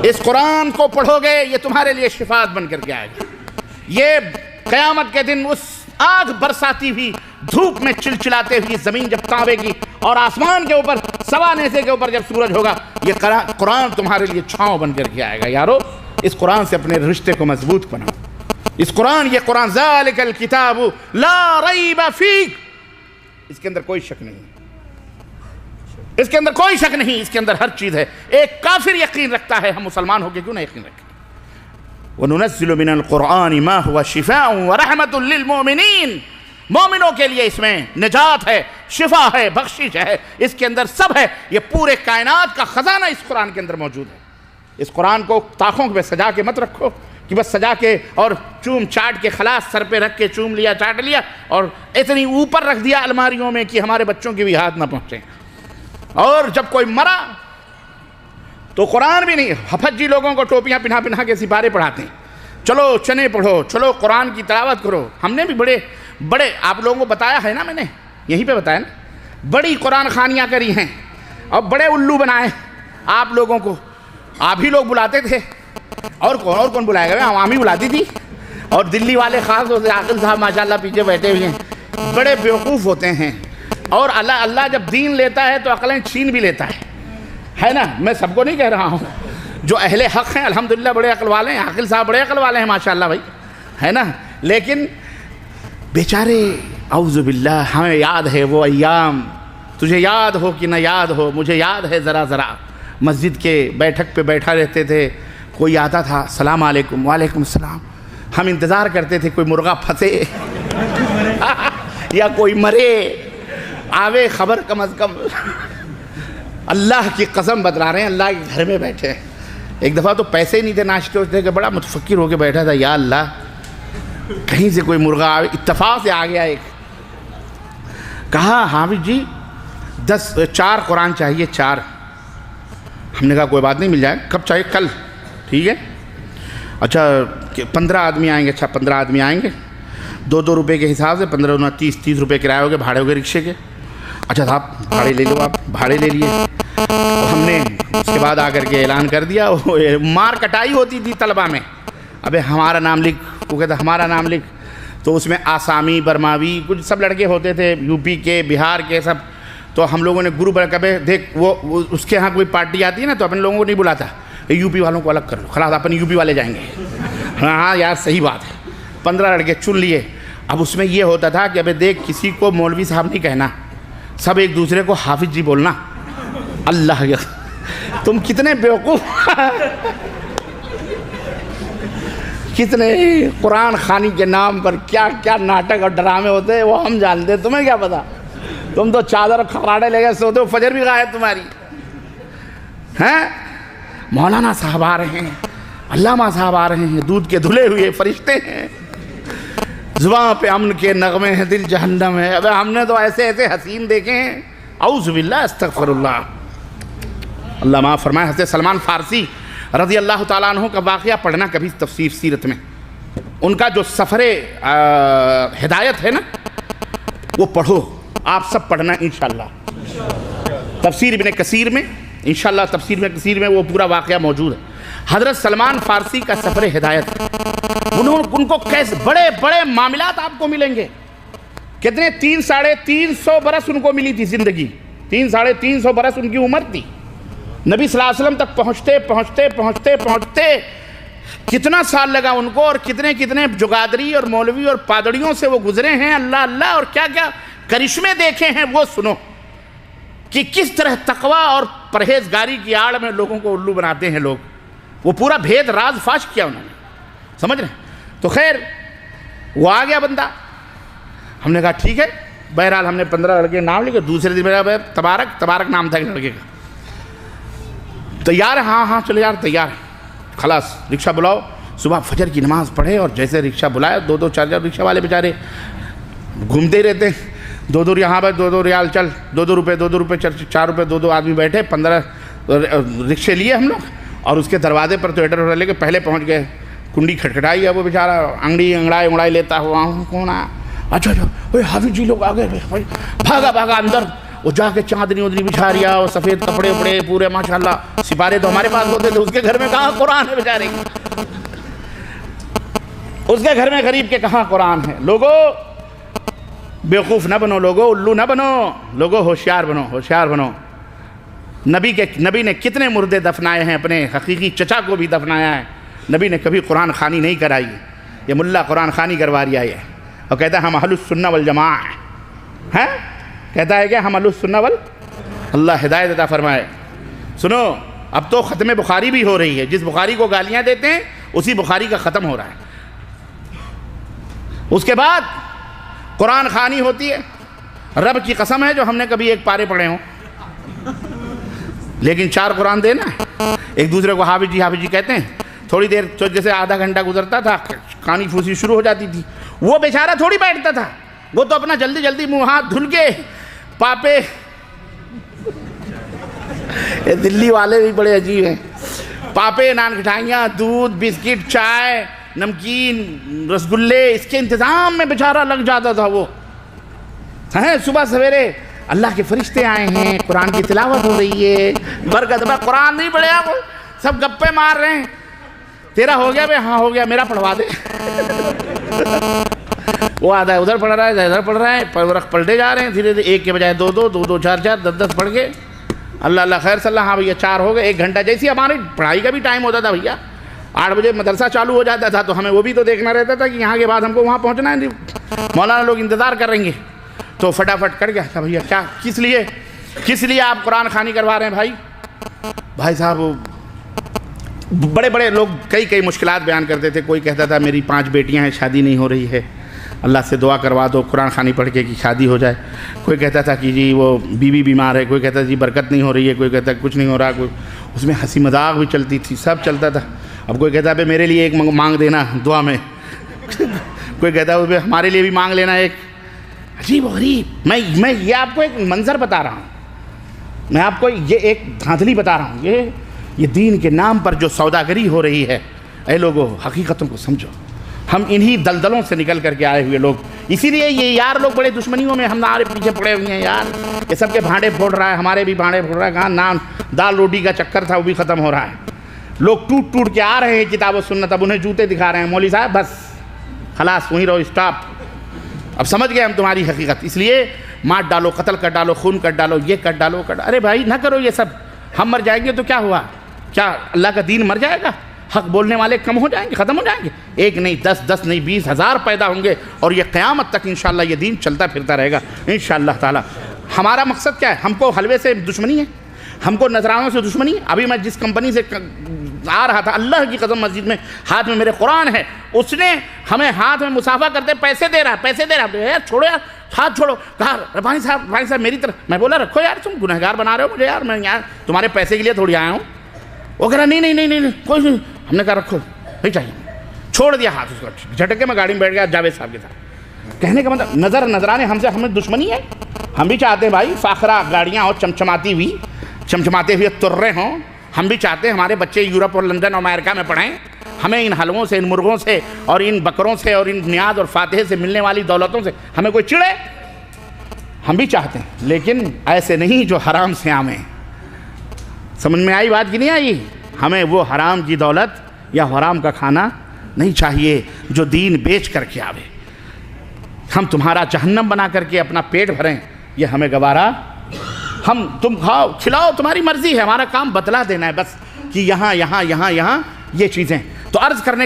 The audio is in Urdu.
اس قرآن کو پڑھو گے یہ تمہارے لیے شفاعت بن کر کے آئے گا. یہ قیامت کے دن اس آگ برساتی ہوئی دھوپ میں چلچلاتے ہوئی زمین جب کانپے گی اور آسمان کے اوپر سوا نیزے کے اوپر جب سورج ہوگا, یہ قرآن تمہارے لیے چھاؤں بن کر کے آئے گا. یارو اس قرآن سے اپنے رشتے کو مضبوط بناؤ. اس قرآن, یہ قرآن ذالک الکتاب لا ریب فیہ, اس کے اندر کوئی شک نہیں, اس کے اندر کوئی شک نہیں, اس کے اندر ہر چیز ہے. ایک کافر یقین رکھتا ہے, ہم مسلمان ہو کے کیوں نہ یقین رکھیں. وَنُنَزِّلُ مِنَ الْقُرْآنِ مَا هُوَ شِفَاءٌ وَرَحْمَةٌ لِّلْمُؤْمِنِينَ, مومنوں کے لیے اس میں نجات ہے, شفا ہے, بخشش ہے, اس کے اندر سب ہے. یہ پورے کائنات کا خزانہ اس قرآن کے اندر موجود ہے. اس قرآن کو طاقوں پہ سجا کے مت رکھو کہ بس سجا کے اور چوم چاٹ کے خلاص سر پہ رکھ کے چوم لیا, چاٹ لیا اور اتنی اوپر رکھ دیا الماریوں میں کہ ہمارے بچوں کے بھی ہاتھ نہ پہنچے. اور جب کوئی مرا تو قرآن بھی نہیں, حفظ جی لوگوں کو ٹوپیاں پہنا کے سپارے پڑھاتے ہیں, چلو چنے پڑھو, چلو قرآن کی تلاوت کرو. ہم نے بھی بڑے آپ لوگوں کو بتایا ہے نا, میں نے یہیں پہ بتایا نا, بڑی قرآن خوانیاں کری ہیں اور بڑے الو بنائے آپ لوگوں کو. آپ ہی لوگ بلاتے تھے, اور کون بلائے گا, عوامی بلاتی تھی. اور دلی والے خاص طور سے عاقل صاحب ماشاءاللہ پیچھے بیٹھے ہوئے ہیں, بڑے بیوقوف ہوتے ہیں. اور اللہ جب دین لیتا ہے تو عقلیں چھین بھی لیتا ہے نا. میں سب کو نہیں کہہ رہا ہوں, جو اہل حق ہیں الحمدللہ بڑے عقل والے ہیں, عاقل صاحب بڑے عقل والے ہیں ماشاءاللہ بھائی, ہے نا. لیکن بیچارے اعوذ باللہ, ہمیں یاد ہے وہ ایام, تجھے یاد ہو کہ نہ یاد ہو, مجھے یاد ہے ذرا ذرا. مسجد کے بیٹھک پہ بیٹھا رہتے تھے, کوئی آتا تھا السلام علیکم, وعلیکم السلام. ہم انتظار کرتے تھے کوئی مرغا پھنسے یا کوئی مرے, آوے خبر کم از کم. اللہ کی قسم بتلا رہے ہیں, اللہ کے گھر میں بیٹھے. ایک دفعہ تو پیسے ہی نہیں تھے ناشتے ہوتے کہ بڑا متفکر ہو کے بیٹھا تھا, یا اللہ کہیں سے کوئی مرغا آوے. اتفاق سے آ گیا ایک, کہا حافظ جی 4 قرآن چاہیے, 4. ہم نے کہا کوئی بات نہیں, مل جائے. کب چاہیے؟ کل. ٹھیک ہے. اچھا 15 آدمی آئیں گے. اچھا 15 آدمی آئیں گے, 2 روپے کے حساب سے 15 × 30 روپے کرایہ ہو گئے, بھاڑے ہو گئے رکشے کے. اچھا صاحب بھاڑے لے لو, آپ بھاڑے لے لیے. ہم نے اس کے بعد آ کر کے اعلان کر دیا, مار کٹائی ہوتی تھی طلبہ میں, ابے ہمارا نام لکھ, وہ کہتا ہمارا نام لکھ. تو اس میں آسامی, برماوی, کچھ سب لڑکے ہوتے تھے, یو پی کے, بہار کے سب. تو ہم لوگوں نے گروپ بنا کبھی دیکھ وہ اس کے ہاں کوئی پارٹی آتی ہے نا تو اپنے لوگوں کو نہیں بلاتا, یو پی والوں کو الگ کر لو, خلاص اپنے یو پی والے جائیں گے. ہاں یار صحیح بات ہے. 15 لڑکے چن لیے. اب اس میں یہ ہوتا تھا کہ ابے دیکھ کسی کو مولوی صاحب نہیں کہنا, سب ایک دوسرے کو حافظ جی بولنا. اللہ تم کتنے بیوقوف کتنے قرآن خوانی کے نام پر کیا کیا ناٹک اور ڈرامے ہوتے ہیں وہ ہم جانتے ہیں, تمہیں کیا پتا. تم تو چادر اور کھراڑے لے گئے سوتے ہو, فجر بھی غائب تمہاری. ہیں مولانا صاحب آ رہے ہیں, علامہ صاحب آ رہے ہیں, دودھ کے دھلے ہوئے فرشتے ہیں, زباں پہ امن کے نغمے ہیں, دل جہنم ہے. ابے ہم نے تو ایسے حسین دیکھے ہیں, اعوذ باللہ استغفر اللہ. اللہ معاف فرمائے. حضرت سلمان فارسی رضی اللہ تعالیٰ عنہ کا واقعہ پڑھنا کبھی تفسیر سیرت میں, ان کا جو سفر ہدایت ہے نا وہ پڑھو, آپ سب پڑھنا انشاءاللہ. تفسیر ابن کثیر میں انشاءاللہ, تفسیر ابن کثیر میں وہ پورا واقعہ موجود ہے. حضرت سلمان فارسی کا سفر ہدایت, ان کو کیسے بڑے بڑے معاملات آپ کو ملیں گے. کتنے 300-350 برس ان کو ملی تھی زندگی, 300-350 برس ان کی عمر تھی. نبی صلی اللہ علیہ وسلم تک پہنچتے کتنا سال لگا ان کو, اور کتنے جگادری اور مولوی اور پادڑیوں سے وہ گزرے ہیں. اللہ اللہ, اور کیا کیا کرشمے دیکھے ہیں وہ سنو, کہ کس طرح تقوی اور پرہیزگاری کی آڑ میں لوگوں کو الو بناتے ہیں لوگ. وہ پورا بھید راز فاش کیا انہوں نے, سمجھ رہے ہیں. تو خیر وہ آ گیا بندہ, ہم نے کہا ٹھیک ہے. بہرحال ہم نے 15 لڑکے نام لکھے. دوسرے دن میرا تبارک نام تھا لڑکے کا. تیار ہے؟ ہاں چلے یار تیار ہے. خلاص رکشہ بلاؤ, صبح فجر کی نماز پڑھے اور جیسے رکشہ بلایا, 2-4 رکشہ والے بیچارے گھومتے ہی رہتے, 2 یہاں پہ 2 ریال چل, 2 روپے 4 روپے 2 آدمی بیٹھے. 15 رکشے لیے ہم لوگ, اور اس کے دروازے پر تو ایڈر لے کے پہلے پہنچ گئے. کنڈی کھٹکھٹائی ہے, وہ بیچارہ انگڑائی لیتا ہوا, کون آیا؟ اچھا حافظ جی لوگ آ گئے. بھاگا اندر, وہ جا کے چاندنی اودنی بچھا رہا، اور سفید کپڑے اپڑے پورے ماشاءاللہ، سپارے تو ہمارے پاس ہوتے تھے، اس کے گھر میں کہاں قرآن ہے بیچارے کی، اس کے گھر میں غریب کے کہاں قرآن ہے۔ لوگوں بیوقوف نہ بنو، لوگوں الو نہ بنو، لوگوں ہوشیار بنو، ہوشیار بنو۔ نبی نے کتنے مردے دفنائے ہیں، اپنے حقیقی چچا کو بھی دفنایا ہے، نبی نے کبھی قرآن خوانی نہیں کرائی۔ یہ ملا قرآن خوانی کروا رہا ہے اور کہتا ہے ہم اہل السنہ والجماعہ ہیں، کہتا ہے کہ ہم اہل السنہ اللہ ہدایت عطا فرمائے۔ سنو، اب تو ختم بخاری بھی ہو رہی ہے، جس بخاری کو گالیاں دیتے ہیں اسی بخاری کا ختم ہو رہا ہے۔ اس کے بعد قرآن خوانی ہوتی ہے، رب کی قسم ہے جو ہم نے کبھی ایک پارے پڑھے ہوں، لیکن 4 قرآن دینا ہے، ایک دوسرے کو حافظ جی کہتے ہیں، تھوڑی دیر جیسے آدھا گھنٹہ گزرتا تھا کھانی پھوسی شروع ہو جاتی تھی، وہ بیچارہ تھوڑی بیٹھتا تھا، وہ تو اپنا جلدی جلدی منہ ہاتھ دھل کے پاپے، دلی والے بھی بڑے عجیب ہیں، پاپے، نان کھٹائیاں، دودھ، بسکٹ، چائے، نمکین، رسگلے، اس کے انتظام میں بیچارہ لگ جاتا تھا۔ وہ صبح سویرے اللہ کے فرشتے آئے ہیں، قرآن کی تلاوت ہو رہی ہے، برکت میں قرآن نہیں پڑھے، وہ سب گپے مار رہے ہیں، تیرا ہو گیا بے؟ ہاں ہو گیا، میرا پڑھوا دے۔ وہ آدھا ادھر پڑھ رہا ہے، ادھر پڑھ رہا ہے، ورق پلٹے جا رہے ہیں دھیرے دھیرے، ایک کے بجائے 2 2 4 4 10 10 پڑھ گئے، اللہ اللہ خیر صلی اللہ، ہاں بھیا 4 ہو گئے۔ 1 گھنٹہ جیسی ہماری پڑھائی کا بھی ٹائم ہوتا تھا بھیا، 8 بجے مدرسہ چالو ہو جاتا تھا، تو ہمیں وہ بھی تو دیکھنا رہتا تھا کہ یہاں کے بعد ہم کو وہاں پہنچنا ہے، مولانا لوگ انتظار کر رہیں گے، تو فٹافٹ کر گیا تھا بھیا کیا کس لیے آپ قرآن خوانی کروا رہے ہیں بھائی صاحب؟ بڑے بڑے لوگ کئی مشکلات بیان کرتے تھے، کوئی کہتا تھا میری 5 بیٹیاں ہیں، شادی نہیں ہو رہی ہے، اللہ سے دعا کروا دو قرآن خوانی پڑھ کے کہ شادی ہو جائے، کوئی کہتا تھا کہ جی وہ بیوی بیمار ہے، کوئی کہتا تھا جی برکت نہیں ہو رہی ہے، کوئی کہتا کچھ نہیں ہو رہا، کوئی اس میں ہنسی مذاق بھی چلتی تھی، سب چلتا تھا۔ اب کوئی کہتا ہے میرے لیے ایک مانگ دینا دعا میں، کوئی کہتا ہے ہمارے لیے بھی مانگ لینا ایک۔ عجیب و غریب، میں یہ آپ کو ایک منظر بتا رہا ہوں، میں آپ کو یہ ایک دھاندلی بتا رہا ہوں، یہ دین کے نام پر جو سوداگری ہو رہی ہے، اے لوگوں حقیقتوں کو سمجھو، ہم انہی دلدلوں سے نکل کر کے آئے ہوئے لوگ، اسی لیے یہ یار لوگ بڑے دشمنیوں میں ہمارے پیچھے پڑے ہوئے ہیں یار، یہ سب کے بھانڈے پھوڑ رہا ہے، ہمارے بھی بھانڈے پھوڑ رہا ہے، کہاں نان دال روٹی کا چکر تھا وہ بھی ختم ہو رہا ہے، لوگ ٹوٹ کے آ رہے ہیں کتاب و سنت، اب انہیں جوتے دکھا رہے ہیں، مولوی صاحب بس خلاص وہیں رہو، اسٹاپ، اب سمجھ گئے ہم تمہاری حقیقت، اس لیے مار ڈالو، قتل کر ڈالو، خون کر ڈالو، یہ کر ڈالو، ارے بھائی نہ کرو یہ سب، ہم مر جائیں گے تو کیا ہوا؟ کیا اللہ کا دین مر جائے گا؟ حق بولنے والے کم ہو جائیں گے، ختم ہو جائیں گے؟ 1 نہیں 10 نہیں 20,000 پیدا ہوں گے، اور یہ قیامت تک انشاءاللہ یہ دین چلتا پھرتا رہے گا انشاءاللہ تعالی۔ ہمارا مقصد کیا ہے؟ ہم کو حلوے سے دشمنی ہے، ہم کو نذرانوں سے دشمنی ہے۔ ابھی میں جس کمپنی سے آ رہا تھا، اللہ کی قسم مسجد میں ہاتھ میں میرے قرآن ہے، اس نے ہمیں ہاتھ میں مسافہ کرتے پیسے دے رہا یار چھوڑو یار، ہاتھ چھوڑو، کہا ربانی صاحب میری طرف، میں بولا رکھو یار، تم گنہگار بنا رہے ہو مجھے یار، میں یار تمہارے پیسے کے لیے تھوڑی آیا ہوں۔ وہ کہہ رہا نہیں کوئی نہیں، ہم نے کہا رکھو نہیں چاہیے، چھوڑ دیا ہاتھ اس کو، جھٹک کے میں گاڑی میں بیٹھ گیا جاوید صاحب کے ساتھ۔ کہنے کا مطلب نظرانے ہمیں دشمنی ہے، ہم بھی چاہتے ہیں بھائی فاخرہ گاڑیاں اور چمچماتے ہوئے ترے ہوں، ہم بھی چاہتے ہیں ہمارے بچے یورپ اور لندن اور امریکہ میں پڑھیں، ہمیں ان حلووں سے، ان مرغوں سے اور ان بکروں سے اور ان نیاز اور فاتحے سے ملنے والی دولتوں سے ہمیں کوئی چڑھے، ہم بھی چاہتے ہیں، لیکن ایسے نہیں جو حرام سے آمیں۔ سمجھ میں آئی بات کی نہیں آئی؟ ہمیں وہ حرام کی دولت یا حرام کا کھانا نہیں چاہیے جو دین بیچ کر کے آوے، ہم تمہارا جہنم بنا کر کے اپنا پیٹ بھریں، یہ ہمیں گوارا، تم کھاؤ کھلاؤ تمہاری مرضی ہے، ہمارا کام بتلا دینا ہے بس کہ یہاں یہ چیزیں۔ تو عرض کرنے